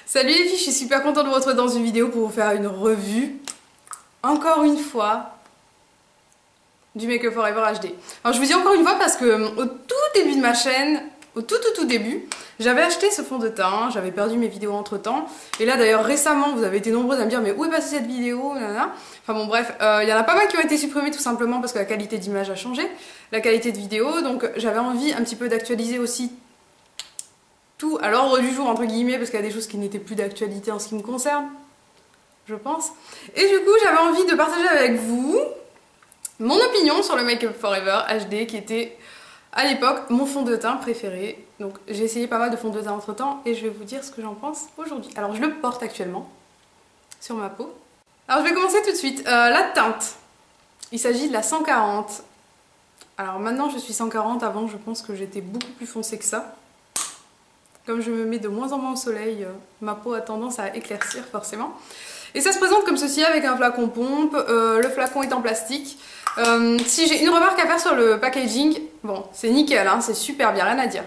Salut les filles, je suis super contente de vous retrouver dans une vidéo pour vous faire une revue, encore une fois, du Make Up For Ever HD. Alors je vous dis encore une fois parce que au tout début de ma chaîne, au tout début, j'avais acheté ce fond de teint, j'avais perdu mes vidéos entre temps, et là d'ailleurs récemment vous avez été nombreuses à me dire mais où est passée cette vidéo, nanana. Enfin bon bref, il y en a pas mal qui ont été supprimés tout simplement parce que la qualité d'image a changé, la qualité de vidéo, donc j'avais envie un petit peu d'actualiser aussi tout à l'ordre du jour entre guillemets parce qu'il y a des choses qui n'étaient plus d'actualité en ce qui me concerne, je pense. Et du coup j'avais envie de partager avec vous mon opinion sur le Make Up For Ever HD qui était à l'époque mon fond de teint préféré. Donc j'ai essayé pas mal de fonds de teint entre temps et je vais vous dire ce que j'en pense aujourd'hui. Alors je le porte actuellement sur ma peau. Alors je vais commencer tout de suite. La teinte, il s'agit de la 140. Alors maintenant je suis 140, avant je pense que j'étais beaucoup plus foncée que ça. Comme je me mets de moins en moins au soleil, ma peau a tendance à éclaircir forcément. Et ça se présente comme ceci avec un flacon pompe, le flacon est en plastique. Si j'ai une remarque à faire sur le packaging, bon c'est nickel, hein, c'est super bien, rien à dire.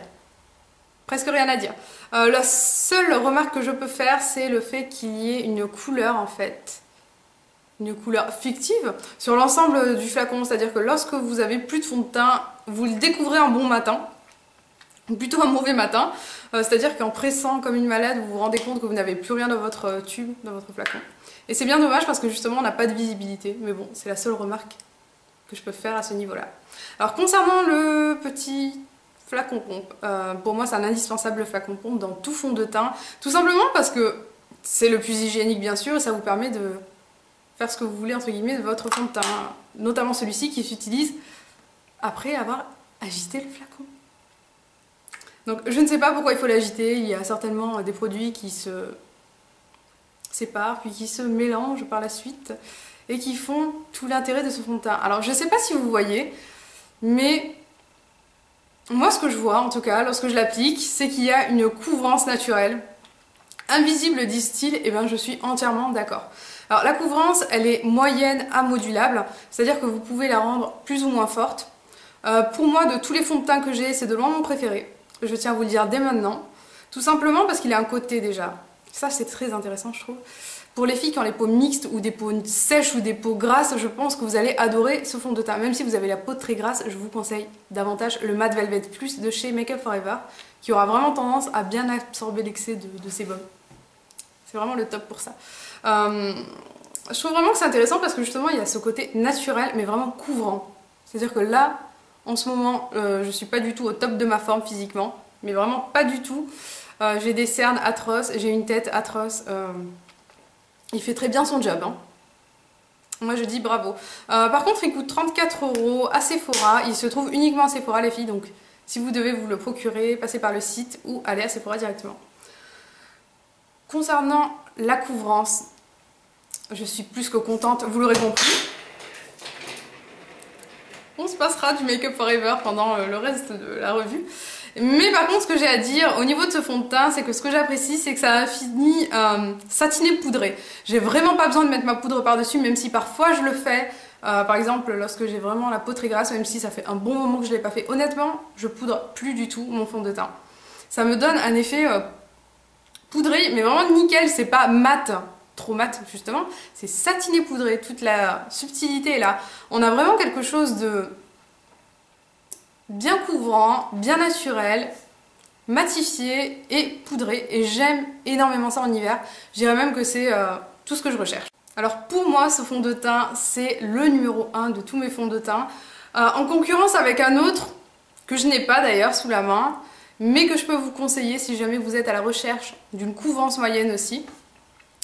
Presque rien à dire. La seule remarque que je peux faire, c'est le fait qu'il y ait une couleur en fait. Une couleur fictive sur l'ensemble du flacon, c'est-à-dire que lorsque vous avez plus de fond de teint, vous le découvrez un bon matin. Plutôt un mauvais matin, c'est-à-dire qu'en pressant comme une malade, vous vous rendez compte que vous n'avez plus rien dans votre tube, dans votre flacon. Et c'est bien dommage parce que justement on n'a pas de visibilité, mais bon, c'est la seule remarque que je peux faire à ce niveau-là. Alors concernant le petit flacon pompe, pour moi c'est un indispensable flacon pompe dans tout fond de teint, tout simplement parce que c'est le plus hygiénique bien sûr, et ça vous permet de faire ce que vous voulez entre guillemets de votre fond de teint, notamment celui-ci qui s'utilise après avoir agité le flacon. Donc je ne sais pas pourquoi il faut l'agiter, il y a certainement des produits qui se séparent, puis qui se mélangent par la suite, et qui font tout l'intérêt de ce fond de teint. Alors je ne sais pas si vous voyez, mais moi ce que je vois en tout cas, lorsque je l'applique, c'est qu'il y a une couvrance naturelle. Invisible disent-ils, et bien je suis entièrement d'accord. Alors la couvrance, elle est moyenne à modulable, c'est-à-dire que vous pouvez la rendre plus ou moins forte. Pour moi, de tous les fonds de teint que j'ai, c'est de loin mon préféré. Je tiens à vous le dire dès maintenant, tout simplement parce qu'il a un côté déjà. Ça c'est très intéressant je trouve. Pour les filles qui ont les peaux mixtes ou des peaux sèches ou des peaux grasses, je pense que vous allez adorer ce fond de teint. Même si vous avez la peau très grasse, je vous conseille davantage le Matte Velvet Plus de chez Make Up For Ever, qui aura vraiment tendance à bien absorber l'excès de sébum. C'est vraiment le top pour ça. Je trouve vraiment que c'est intéressant parce que justement il y a ce côté naturel mais vraiment couvrant. C'est-à-dire que là, en ce moment, je suis pas du tout au top de ma forme physiquement, mais vraiment pas du tout. J'ai des cernes atroces, j'ai une tête atroce. Il fait très bien son job, hein. Moi je dis bravo. Par contre, il coûte 34 € à Sephora. Il se trouve uniquement à Sephora les filles, donc si vous devez vous le procurer, passez par le site ou allez à Sephora directement. Concernant la couvrance, je suis plus que contente, vous l'aurez compris. On se passera du Make Up For Ever pendant le reste de la revue. Mais par contre, ce que j'ai à dire au niveau de ce fond de teint, c'est que ce que j'apprécie, c'est que ça a fini satiné poudré. J'ai vraiment pas besoin de mettre ma poudre par-dessus, même si parfois je le fais. Par exemple, lorsque j'ai vraiment la peau très grasse, même si ça fait un bon moment que je l'ai pas fait. Honnêtement, je poudre plus du tout mon fond de teint. Ça me donne un effet poudré, mais vraiment nickel, c'est pas mat. Trop mat justement, c'est satiné poudré, toute la subtilité est là. On a vraiment quelque chose de bien couvrant, bien naturel, matifié et poudré, et j'aime énormément ça en hiver. Je dirais même que c'est tout ce que je recherche. Alors pour moi, ce fond de teint, c'est le numéro 1 de tous mes fonds de teint, en concurrence avec un autre que je n'ai pas d'ailleurs sous la main, mais que je peux vous conseiller si jamais vous êtes à la recherche d'une couvrance moyenne aussi.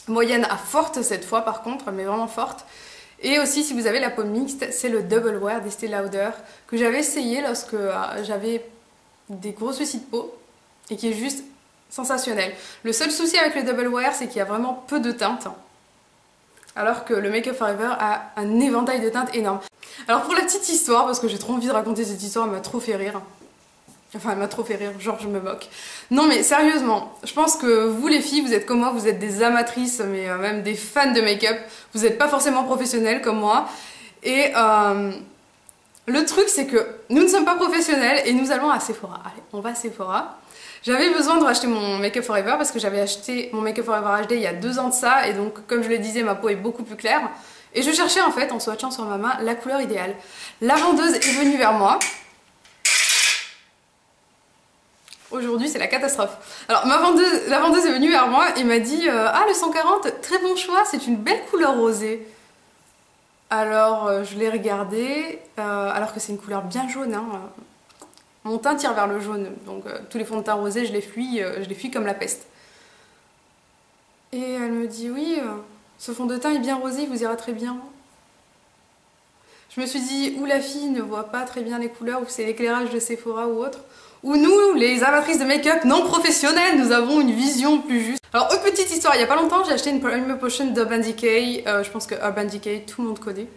Moyenne à forte cette fois par contre, mais vraiment forte. Et aussi si vous avez la peau mixte, c'est le Double Wear d'Estée Lauder que j'avais essayé lorsque j'avais des gros soucis de peau et qui est juste sensationnel. Le seul souci avec le Double Wear, c'est qu'il y a vraiment peu de teintes, alors que le Make Up For Ever a un éventail de teintes énorme. Alors pour la petite histoire, parce que j'ai trop envie de raconter cette histoire, elle m'a trop fait rire. Enfin, elle m'a trop fait rire, genre je me moque. Non mais sérieusement, je pense que vous les filles, vous êtes comme moi, vous êtes des amatrices, mais même des fans de make-up. Vous n'êtes pas forcément professionnelles comme moi. Et le truc c'est que nous ne sommes pas professionnels et nous allons à Sephora. Allez, on va à Sephora. J'avais besoin de racheter mon Make Up Forever parce que j'avais acheté mon Make Up Forever HD il y a 2 ans de ça, et donc comme je le disais, ma peau est beaucoup plus claire. Et je cherchais en fait, en swatchant sur ma main, la couleur idéale. La vendeuse est venue vers moi. Aujourd'hui, c'est la catastrophe. Alors, la vendeuse est venue vers moi et m'a dit ah, le 140, très bon choix, c'est une belle couleur rosée. Alors, je l'ai regardé, alors que c'est une couleur bien jaune. Hein. Mon teint tire vers le jaune, donc tous les fonds de teint rosés, je les fuis comme la peste. Et elle me dit oui, ce fond de teint est bien rosé, il vous ira très bien. Je me suis dit, ou la fille ne voit pas très bien les couleurs, ou c'est l'éclairage de Sephora ou autre, ou nous, les amatrices de make-up non professionnelles, nous avons une vision plus juste. Alors, autre petite histoire, il n'y a pas longtemps, j'ai acheté une Primer Potion d'Urban Decay. Je pense que Urban Decay, tout le monde connaît.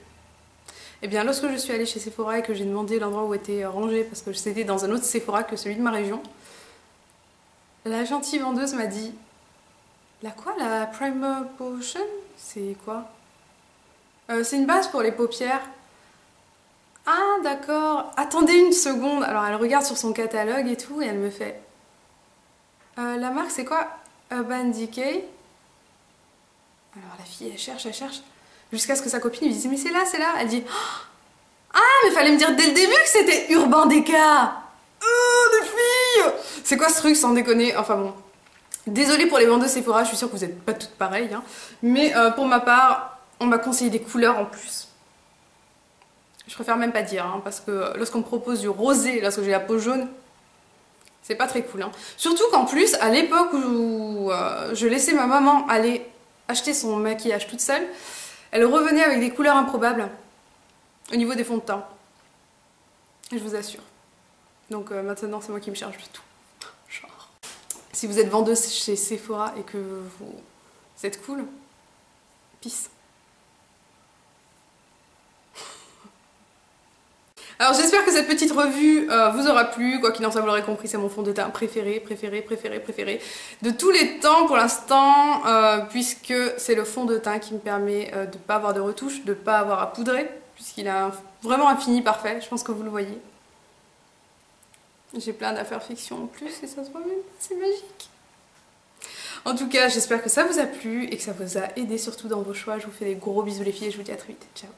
Et bien, lorsque je suis allée chez Sephora et que j'ai demandé l'endroit où était rangé, parce que c'était dans un autre Sephora que celui de ma région, la gentille vendeuse m'a dit, la quoi, la Primer Potion? C'est quoi? C'est une base pour les paupières. Ah d'accord, attendez une seconde. Alors elle regarde sur son catalogue et tout et elle me fait la marque c'est quoi? Urban Decay. Alors la fille elle cherche jusqu'à ce que sa copine lui dise mais c'est là. Elle dit ah mais fallait me dire dès le début que c'était Urban Decay. Oh des filles. C'est quoi ce truc sans déconner? Enfin bon, désolée pour les vendeuses Sephora, je suis sûre que vous n'êtes pas toutes pareilles hein. Mais pour ma part on m'a conseillé des couleurs en plus. Je préfère même pas dire, hein, parce que lorsqu'on me propose du rosé, lorsque j'ai la peau jaune, c'est pas très cool. Hein. Surtout qu'en plus, à l'époque où je laissais ma maman aller acheter son maquillage toute seule, elle revenait avec des couleurs improbables au niveau des fonds de teint. Je vous assure. Donc maintenant, c'est moi qui me charge de tout. Genre. Si vous êtes vendeuse chez Sephora et que vous êtes cool, peace. Alors j'espère que cette petite revue vous aura plu, quoi qu'il en soit vous l'aurez compris, c'est mon fond de teint préféré de tous les temps pour l'instant, puisque c'est le fond de teint qui me permet de ne pas avoir de retouches, de ne pas avoir à poudrer, puisqu'il a vraiment un fini parfait, je pense que vous le voyez. J'ai plein d'imperfections en plus et ça se voit même, c'est magique. En tout cas j'espère que ça vous a plu et que ça vous a aidé surtout dans vos choix, je vous fais des gros bisous les filles et je vous dis à très vite, ciao.